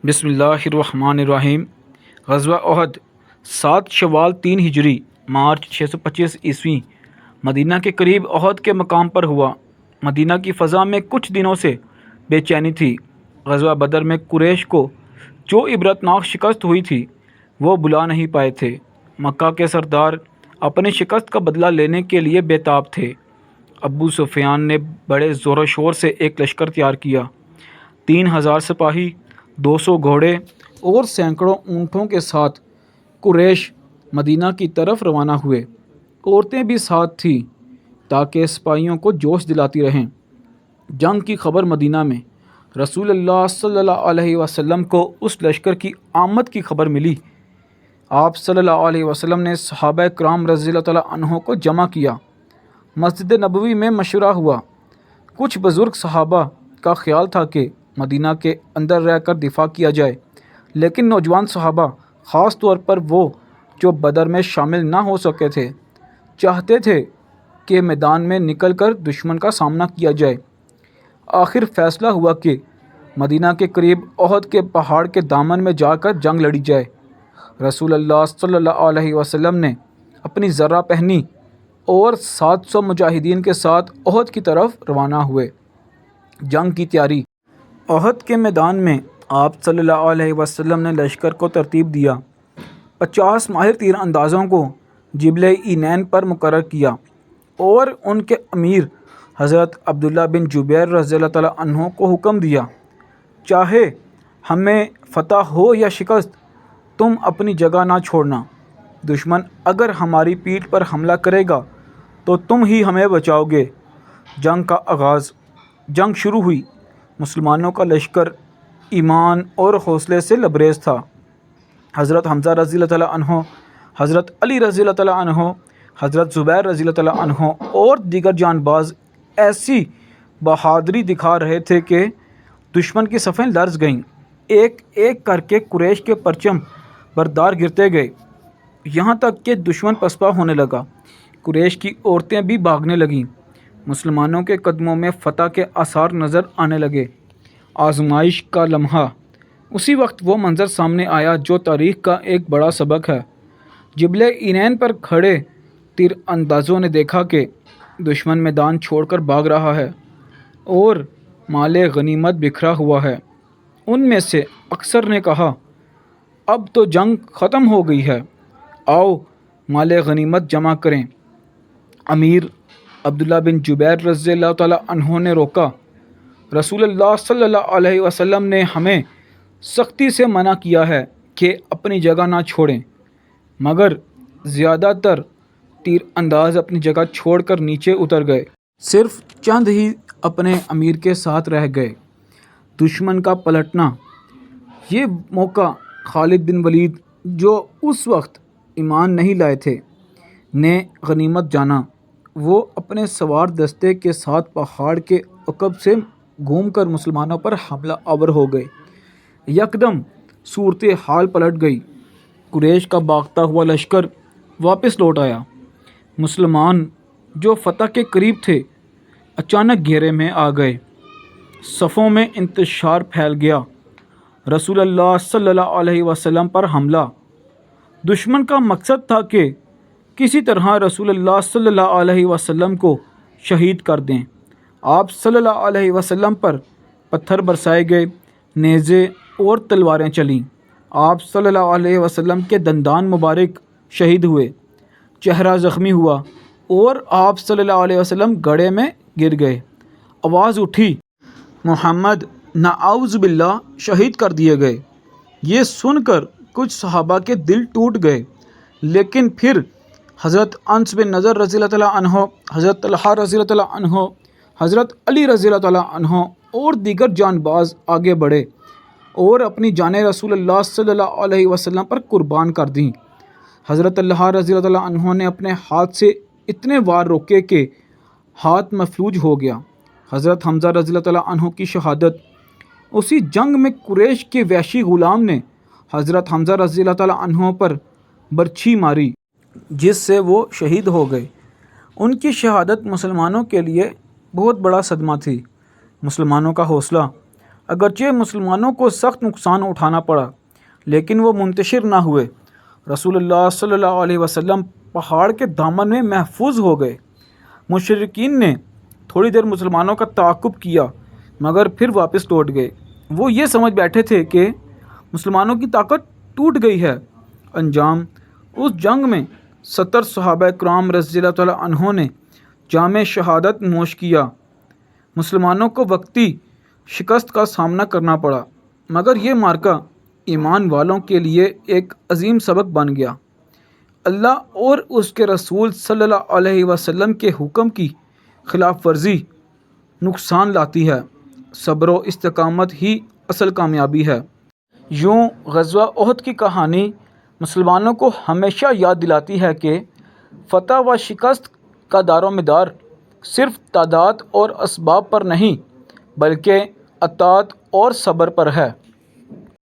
بسم اللہ الرحمن الرحیم۔ غزوہ احد 7 شوال 3 ہجری مارچ 625 عیسوی مدینہ کے قریب احد کے مقام پر ہوا۔ مدینہ کی فضا میں کچھ دنوں سے بے چینی تھی۔ غزوہ بدر میں قریش کو جو عبرتناک شکست ہوئی تھی وہ بلا نہیں پائے تھے۔ مکہ کے سردار اپنی شکست کا بدلہ لینے کے لیے بے تاب تھے۔ ابو سفیان نے بڑے زور و شور سے ایک لشکر تیار کیا۔ 3000 سپاہی، 200 گھوڑے اور سینکڑوں اونٹوں کے ساتھ قریش مدینہ کی طرف روانہ ہوئے۔ عورتیں بھی ساتھ تھیں تاکہ سپاہیوں کو جوش دلاتی رہیں۔ جنگ کی خبر مدینہ میں رسول اللہ صلی اللہ علیہ وسلم کو اس لشکر کی آمد کی خبر ملی۔ آپ صلی اللہ علیہ وسلم نے صحابہ کرام رضی اللہ تعالیٰ عنہ کو جمع کیا۔ مسجد نبوی میں مشورہ ہوا۔ کچھ بزرگ صحابہ کا خیال تھا کہ مدینہ کے اندر رہ کر دفاع کیا جائے، لیکن نوجوان صحابہ، خاص طور پر وہ جو بدر میں شامل نہ ہو سکے تھے، چاہتے تھے کہ میدان میں نکل کر دشمن کا سامنا کیا جائے۔ آخر فیصلہ ہوا کہ مدینہ کے قریب احد کے پہاڑ کے دامن میں جا کر جنگ لڑی جائے۔ رسول اللہ صلی اللہ علیہ وسلم نے اپنی زرہ پہنی اور 700 مجاہدین کے ساتھ احد کی طرف روانہ ہوئے۔ جنگ کی تیاری۔ احد کے میدان میں آپ صلی اللہ علیہ وسلم نے لشکر کو ترتیب دیا۔ 50 ماہر تیر اندازوں کو جبل اینین پر مقرر کیا اور ان کے امیر حضرت عبداللہ بن جبیر رضی اللہ تعالیٰ عنہ کو حکم دیا، چاہے ہمیں فتح ہو یا شکست، تم اپنی جگہ نہ چھوڑنا۔ دشمن اگر ہماری پیٹھ پر حملہ کرے گا تو تم ہی ہمیں بچاؤ گے۔ جنگ کا آغاز۔ جنگ شروع ہوئی۔ مسلمانوں کا لشکر ایمان اور حوصلے سے لبریز تھا۔ حضرت حمزہ رضی اللہ تعالیٰ عنہ، حضرت علی رضی اللہ تعالیٰ عنہ، حضرت زبیر رضی اللہ تعالیٰ عنہ اور دیگر جان باز ایسی بہادری دکھا رہے تھے کہ دشمن کی صفیں لرز گئیں۔ ایک ایک کر کے قریش کے پرچم بردار گرتے گئے، یہاں تک کہ دشمن پسپا ہونے لگا۔ قریش کی عورتیں بھی بھاگنے لگیں۔ مسلمانوں کے قدموں میں فتح کے آثار نظر آنے لگے۔ آزمائش کا لمحہ۔ اسی وقت وہ منظر سامنے آیا جو تاریخ کا ایک بڑا سبق ہے۔ جبل اینین پر کھڑے تیر اندازوں نے دیکھا کہ دشمن میدان چھوڑ کر بھاگ رہا ہے اور مال غنیمت بکھرا ہوا ہے۔ ان میں سے اکثر نے کہا، اب تو جنگ ختم ہو گئی ہے، آؤ مال غنیمت جمع کریں۔ امیر عبداللہ بن جبیر رضی اللہ تعالیٰ عنہ نے روکا، رسول اللہ صلی اللہ علیہ وسلم نے ہمیں سختی سے منع کیا ہے کہ اپنی جگہ نہ چھوڑیں، مگر زیادہ تر تیر انداز اپنی جگہ چھوڑ کر نیچے اتر گئے۔ صرف چند ہی اپنے امیر کے ساتھ رہ گئے۔ دشمن کا پلٹنا۔ یہ موقع خالد بن ولید، جو اس وقت ایمان نہیں لائے تھے، نے غنیمت جانا۔ وہ اپنے سوار دستے کے ساتھ پہاڑ کے عقب سے گھوم کر مسلمانوں پر حملہ آور ہو گئے۔ یکدم صورتحال پلٹ گئی۔ قریش کا بھاگتا ہوا لشکر واپس لوٹ آیا۔ مسلمان جو فتح کے قریب تھے اچانک گھیرے میں آ گئے۔ صفوں میں انتشار پھیل گیا۔ رسول اللہ صلی اللہ علیہ وسلم پر حملہ۔ دشمن کا مقصد تھا کہ کسی طرح رسول اللہ صلی اللہ علیہ وسلم کو شہید کر دیں۔ آپ صلی اللہ علیہ وسلم پر پتھر برسائے گئے، نیزے اور تلواریں چلیں۔ آپ صلی اللہ علیہ وسلم کے دندان مبارک شہید ہوئے، چہرہ زخمی ہوا اور آپ صلی اللہ علیہ وسلم گڑھے میں گر گئے۔ آواز اٹھی، محمد نعوذ باللہ شہید کر دیے گئے۔ یہ سن کر کچھ صحابہ کے دل ٹوٹ گئے، لیکن پھر حضرت انس بن نضر رضی اللہ تعالیٰ عنہ، حضرت طلحہ رضی اللہ تعالیٰ عنہ، حضرت علی رضی اللہ تعالیٰ عنہ اور دیگر جان باز آگے بڑھے اور اپنی جانیں رسول اللہ صلی اللہ علیہ وسلم پر قربان کر دیں۔ حضرت طلحہ رضی اللہ تعالیٰ عنہ نے اپنے ہاتھ سے اتنے وار روکے کہ ہاتھ مفلوج ہو گیا۔ حضرت حمزہ رضی اللہ تعالیٰ عنہ کی شہادت۔ اسی جنگ میں قریش کے وحشی غلام نے حضرت حمزہ رضی اللہ تعالیٰ عنہ پر برچھی ماری، جس سے وہ شہید ہو گئے۔ ان کی شہادت مسلمانوں کے لیے بہت بڑا صدمہ تھی۔ مسلمانوں کا حوصلہ۔ اگرچہ مسلمانوں کو سخت نقصان اٹھانا پڑا لیکن وہ منتشر نہ ہوئے۔ رسول اللہ صلی اللہ علیہ وسلم پہاڑ کے دامن میں محفوظ ہو گئے۔ مشرکین نے تھوڑی دیر مسلمانوں کا تعاقب کیا مگر پھر واپس لوٹ گئے۔ وہ یہ سمجھ بیٹھے تھے کہ مسلمانوں کی طاقت ٹوٹ گئی ہے۔ انجام: اس جنگ میں 70 صحابہ کرام رضی اللہ تعالیٰ عنہ نے جام شہادت نوش کیا۔ مسلمانوں کو وقتی شکست کا سامنا کرنا پڑا مگر یہ مارکہ ایمان والوں کے لیے ایک عظیم سبق بن گیا۔ اللہ اور اس کے رسول صلی اللہ علیہ وسلم کے حکم کی خلاف ورزی نقصان لاتی ہے، صبر و استقامت ہی اصل کامیابی ہے۔ یوں غزوہ احد کی کہانی مسلمانوں کو ہمیشہ یاد دلاتی ہے کہ فتح و شکست کا دار و مدار صرف تعداد اور اسباب پر نہیں بلکہ اطاعت اور صبر پر ہے۔